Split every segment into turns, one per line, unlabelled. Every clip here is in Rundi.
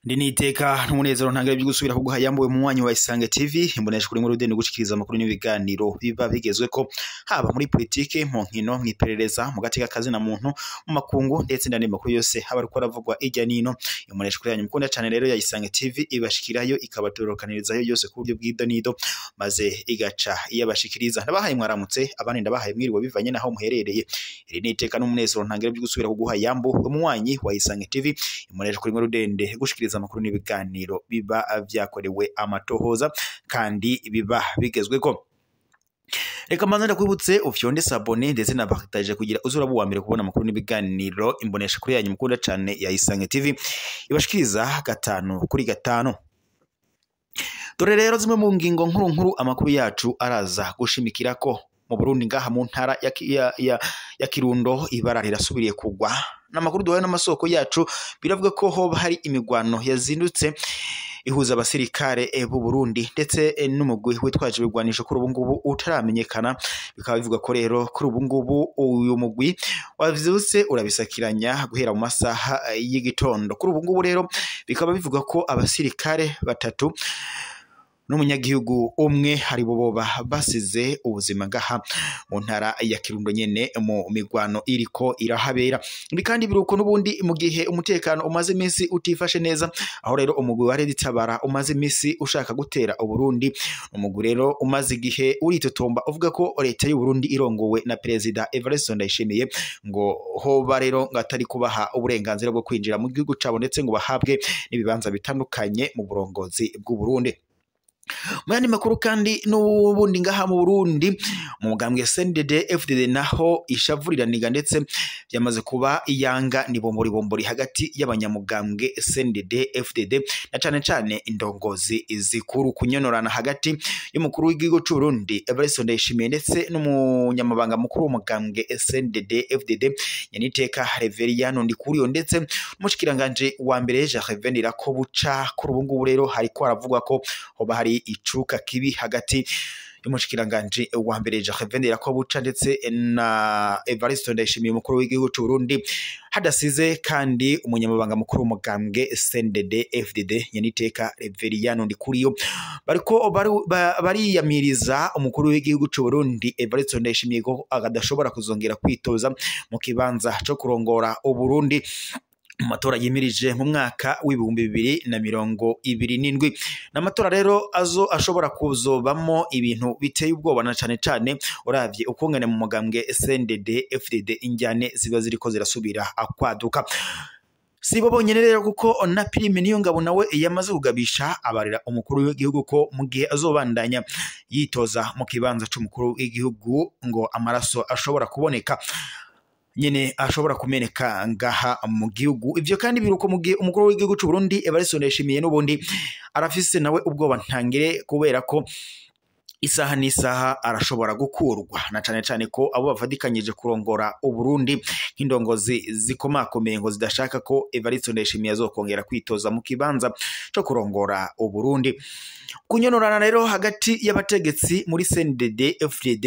Ndiniteka n'umunezero ntangire byo gusubira kuguha yambuwe mu mwanya wa Isange TV imbonesha kuri muri rudende gushikiriza amakuru n'ibiganiro biba bigezwe ko haba muri politike mu nkino mwiperereza mu gateka kazi na muntu mu makungu ndetse n'andi makuru yose haba ariko aravugwa ijya nino imbonesha kuri yanyu mukunda cyane rero ya Isange TV ibashikirayo ikabatorokanirizayo yose ku buryo bw'idonido maze igaca iyabashikiriza ndabahaye mwaramutse abandi ndabahaye mwiriwe bivanye naho muherereye iri niteka n'umunezero ntangire byo gusubira kuguha yambuwe mu mwanya wa Isange TV imbonesha kuri muri rudende gushikiriza amakuru n'ibiganiro biba vyakorewe amatohoza kandi biba bigezwe ko reka mbanza ndakwibutse ufyonde sabone ndetse nabakataje kugira uzura buwa mbere kubona amakuru n'ibiganiro imbonesha kuri yanyu mukunda cyane ya Isange TV ibashikiriza 5 kuri 5. Dore rero zimwe mu ngingo nkuru amakuru yacu araza gushimikira ko mu Burundi ngaha mu ntara ya Kirundo ibara rirasubiriye kugwa n'amakuru duhaye n'amasoko yacu biravuga ko hoba hari imigwano yazindutse ihuza abasirikare b'u Burundi ndetse n'umugwi witwaje ibigwanisho kuri ubu ngubu utaramenyekana bikaba bivuga ko rero kuri ubu ngubu uyu mugwi wavyuse urabisakiranya guhera mu masaha y'igitondo kuri ubu ngubu rero bikaba bivuga ko abasirikare 3 n'umunyagihugu umwe hari boba basize ubuzima ngaha mu ntara ya Kirundo nyene mu migwano iriko irahabera kandi biruko n'ubundi mu gihe umutekano umaze iminsi utifashe neza aho rero umugwi wa Reditabara umaze iminsi ushaka gutera Uburundi umugwi rero umaze igihe uritotomba uvuga ko leta y'u Burundi irongowe na Perezida Evariste Ndayishimiye ngo hoba rero ngatari kubaha uburenganzira bwo kwinjira mu gihugu cabo ndetse ngo bahabwe n'ibibanza bitandukanye mu burongozi bw'u Burundi. Muyandi makuru kandi n'ubundi ngaha mu Burundi mu mugambwe CNDD FDD naho ishavuriraniga ndetse byamaze kuba iyanga ni bombori hagati y'abanyamugambwe CNDD FDD na cane indongozi izikuru kunyonorana hagati y'umukuru w'igihugu cy'u Burundi Evariste Ndayishimiye ndetse n'umunyamabanga mukuru w'umugambwe CNDD FDD Nyaniteka Reveriyano Ndikuriyo ndetse umushikiranganje wa mbere Jean Revenira ko buca kuri ubu ngubu rero hariko haravugwa ko hoba hari icuka kibi hagati y'umushikiranganje wa mbere Jean Revenira ko buca ndetse na Evariste Ndayishimiye umukuru w'igihugu cy'u Burundi hadasize kandi umunyamabanga mukuru w'umugambwe CNDD FDD Nyaniteka Reveriyano Ndikuriyo bariko bariyamiriza umukuru w'igihugu cy'u Burundi Evariste Ndayishimiye ko agadashobora kuzongera kwitoza mu kibanza cyo kurongora u Burundi matora yimirije mu mwaka w'ibihumbi 2027 n'amatora rero ashobora kuzobamo ibintu biteye ubwoba na cane uravye ukungane mu mugambwe CNDD FDD injyane ziba ziriko zirasubira akwaduka sibo bonyene rero kuko na Prime niyo ngabo nawe yamaze kugabisha abarira umukuru w'igihugu ko mu gihe azobandanya yitoza mu kibanza c'umukuru w'igihugu ngo amaraso ashobora kuboneka nyene ashobora kumeneka ngaha mu gihugu ivyo kandi biruko mu gihe umukuru w'igihugu cy'u Burundi Evariste Ndayishimiye n'ubundi arafise nawe ubwoba ntangire kubera ko isaha n'isaha arashobora gukurwa na cane ko abo bavadikanyije kurongora u Burundi nk'indongozi zikomakomeye ngo zidashaka ko Evariste Ndayishimiye azokongera kwitoza mu kibanza cyo kurongora u Burundi kunyonorana rero hagati y'abategetsi muri CNDD FDD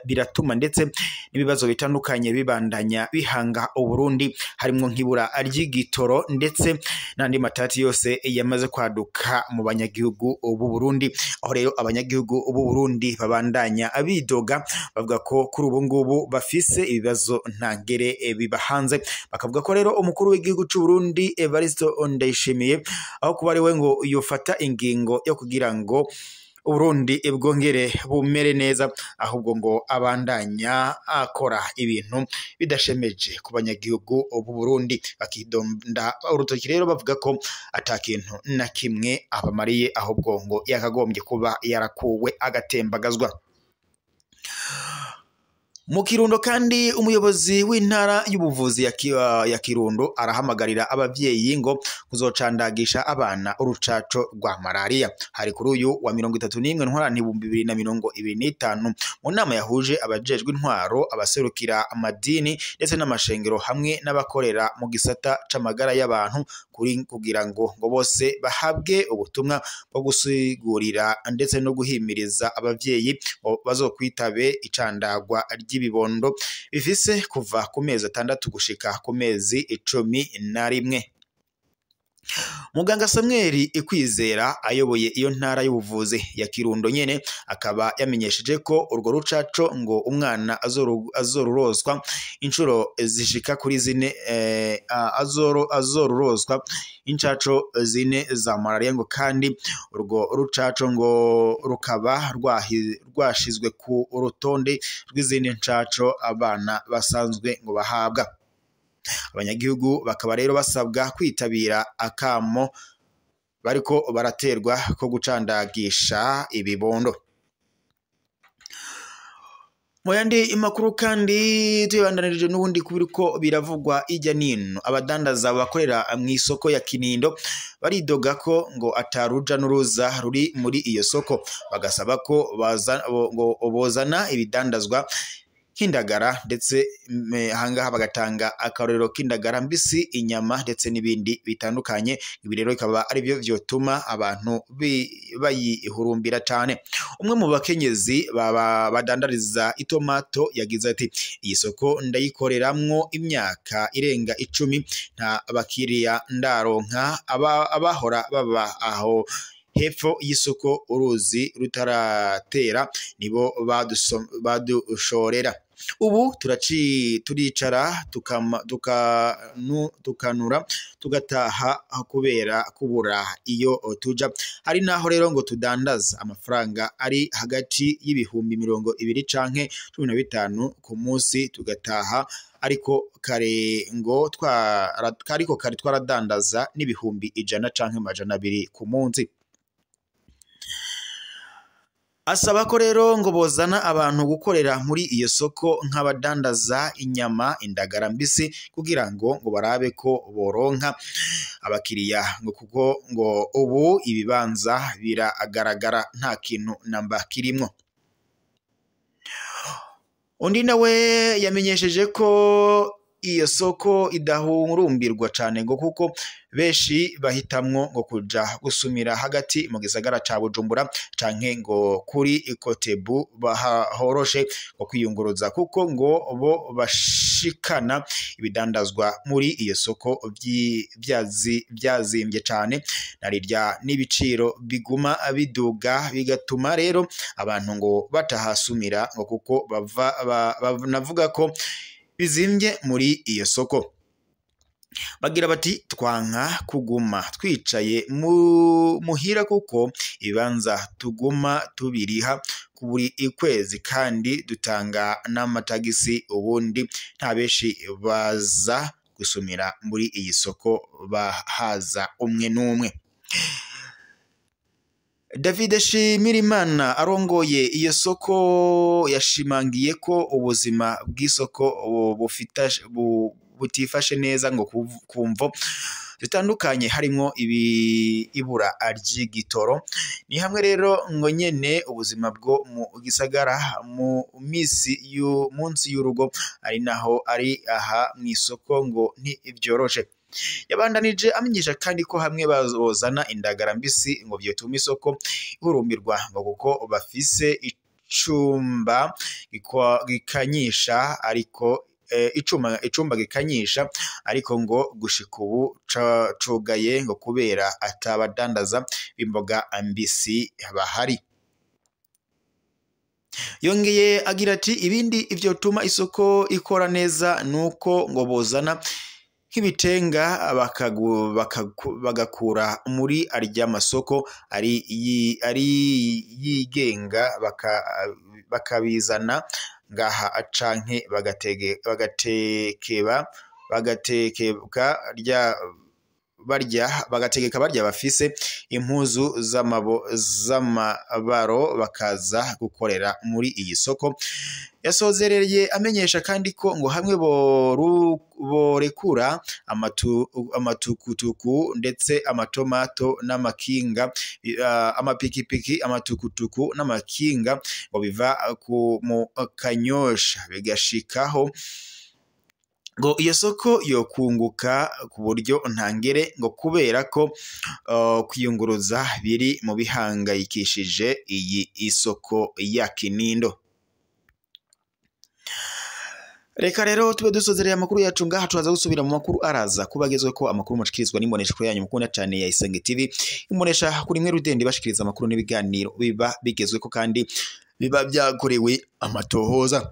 biratuma ndetse n'ibibazo bitandukanye bibandanya bihanga u Burundi harimo nk'ibura ry'igitoro ndetse n'andi matati yose yamaze kwaduka mu banyagihugu b'u Burundi aho rero abanyagihugu b'u Burundi babandanya abidoga bavuga ko kuri ubu ngubu bafise ibibazo ntangere bibahanze bakavuga ko rero umukuru w'igihugu cy'u Burundi Evariste Ndayishimiye aho kuba ari we ngo yofata ingingo yo kugira ngo Uburundi bwongere bumere neza ahubwo ngo abandanya akora ibintu bidashemeje ku banyagihugu b'u Burundi bakidomda urutoki rero bavuga ko atakintu na kimwe abamariye ahubwo ngo yakagombye kuba yarakuwe agatembagazwa. Mu Kirundo kandi umuyobozi w'intara y'ubuvuzi ya Kirundo arahamagarira abavyeyi ngo kuzocandagisha abana urucaco rwa malaria hari kuri uyu wa 31 ntwarante 2025 mu nama yahuje abajejwe intwaro abaserukira amadini ndetse n'amashengero hamwe n'abakorera mu gisata c'amagara y'abantu kugira ngo bose bahabwe ubutumwa bwo gusigurira ndetse no guhimiriza abavyeyi bazokwitabe icandagwa ry'ibibondo bifise kuva ku mezi 6 gushika ku mezi 11. Muganga Samuel Ikwizera ayoboye iyo ntara y'ubuvuzi ya Kirundo nyene akaba yamenyesheje ko urwo rucaco ngo umwana azorurozwa inshuro zishika kuri 4 azorurozwa incaco 4 za malaria ngo kandi urwo rucaco ngo rukaba rwashizwe ku rutonde rw'izindi ncaco abana basanzwe ngo bahabwa. Abanyagihugu bakaba rero basabwa kwitabira akamo bariko baraterwa ko gucandagisha ibibondo. Moyandi imakuru kandi tubandanirije n'ubundi kubiriko biravugwa ijya nino abadandaza bakorera mu isoko ya Kinindo baridoga ko ngo ataruja n'uruza ruri muri iyo soko bagasaba ko bozana ibidandazwa k'indagara ndetse hangaha bagatanga akarorero k'indagara mbisi, inyama ndetse n'ibindi bitandukanye. Ibi rero bikaba ari byo vyotuma abantu bayihurumbira cyane. Umwe mu bakenyezi badandariza itomato yagize ati iyi soko ndayikoreramwo imyaka irenga 10 nta bakiriya ndaronka abahora baba aho hepfo y'isoko uruzi rutaratera nibo badushorera. Ubu turicara tukanura tugataha kubera kubura iyo tuja. Hari naho rero ngo tudandaza amafaranga ari hagati y'ibihumbi 20 canke 15 ku munsi tugataha ariko kare twaradandaza n'ibihumbi 100 canke 200 ku munsi. Asaba ko rero ngo bozana abantu gukorera muri iyo soko nk'abadandaza inyama, indagara mbisi kugira ngo barabe ko boronka abakiriya ngo kuko ngo ubu ibibanza biragaragara nta kintu namba kirimwo. Undi nawe yamenyesheje ko iyo soko idahurumbirwa cyane ngo kuko beshi bahitamwo ngo kuja gusumira hagati mu gisagara ca Bujumbura canke ngo kuri Ikotebu bahoroshe ngo kwiyunguruza kuko ngo bo bashikana ibidandazwa muri iyo soko byazimbye cyane narirya n'ibiciro biguma biduga bigatuma rero abantu ngo batahasumira ngo kuko navuga ko bizimbye muri iyo soko. Bagira bati twanka kuguma twicaye muhira kuko ibanza tuguma tubiriha ku buri kwezi kandi dutanga n'amatagisi ubundi nta beshi baza gusumira muri iyi soko bahaza umwe n'umwe. David Shimirimana arongoye iyo soko yashimangiye ko ubuzima bw'isoko butifashe neza ngo kumvo zitandukanye harimo ibura ry'igitoro. Ni hamwe rero ngo nyene ubuzima bwo mu gisagara mu munsi y'urugo ari naho ari aha mu isoko ngo ntibyoroshe. Yabandanije amenyesha kandi ko hamwe bazozana indagara mbisi ngo byotuma isoko ihurumbirwa ngo kuko bafise icumba gikanyisha ariko icumba gikanyisha ariko ngo gushika ubu cugaye ngo kubera atabadandaza b'imboga mbisi bahari. Yongeye agira ati ibindi ivyotuma isoko ikora neza nuko ngo bozana nk'ibitenga bagakura muri arya masoko ari yigenga bakabizana ngaha canke bagategeka barya bafise impuzu z'amabaro bakaza gukorera muri iyi soko. Yasozereye amenyesha kandi ko ngo hamwe borekura amatukutuku ndetse amatomato n'amakinga amapikipiki amatukutuku n'amakinga ngo biva mu Kanyosha bigashikaho ngo iyo soko yokunguka ku buryo ntangere ngo kubera ko kwiyunguruza biri mu bihangayikishije iyi isoko ya Kinindo. Reka rero tube dusozereye amakuru yacu ngaha, turaza gusubira mu makuru araza kubagezwe ko amakuru mushikirizwa n'imbonesha kuri yanyu mukunda cyane ya Isange TV, imbonesha kuri mwe rudende bashikiriza amakuru n'ibiganiro biba bigezwe ko kandi biba byakorewe amatohoza.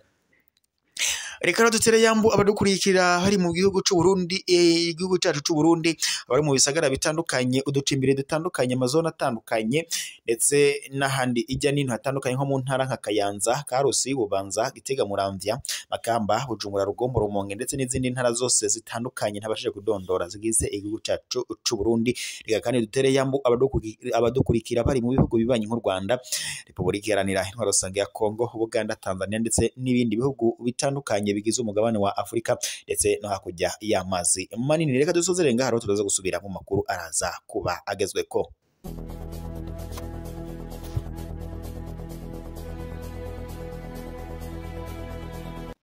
Reka rero dutere yambu abadukurikira hari mu gihugu cy'u Burundi, igihugu cyacu cy'u Burundi, abari mu bisagara bitandukanye, uducimbire dutandukanye, amazone atandukanye, ndetse n'ahandi ijya n'intu hatandukanye nko mu ntara nka Kayanza, Karusi, Bubanza, Gitega, Muramvya, Makamba, Bujumbura, Rugombo, Rumonge ndetse n'izindi ntara zose zitandukanye ntabashije kudondora zigize igihugu cyacu cy'u Burundi. Reka kandi dutere yambu abadukurikira bari mu bihugu bibanye nk'u Rwanda, Repubulika Iharanira Intwaro Rusange ya Kongo, Uganda, Tanzania ndetse n'ibindi bihugu bitandukanye bigize umugabane wa Afrika ndetse no hakurya y'amazi manini. Reka dusozere ngaha, turaza gusubira mu makuru araza kuba agezweko.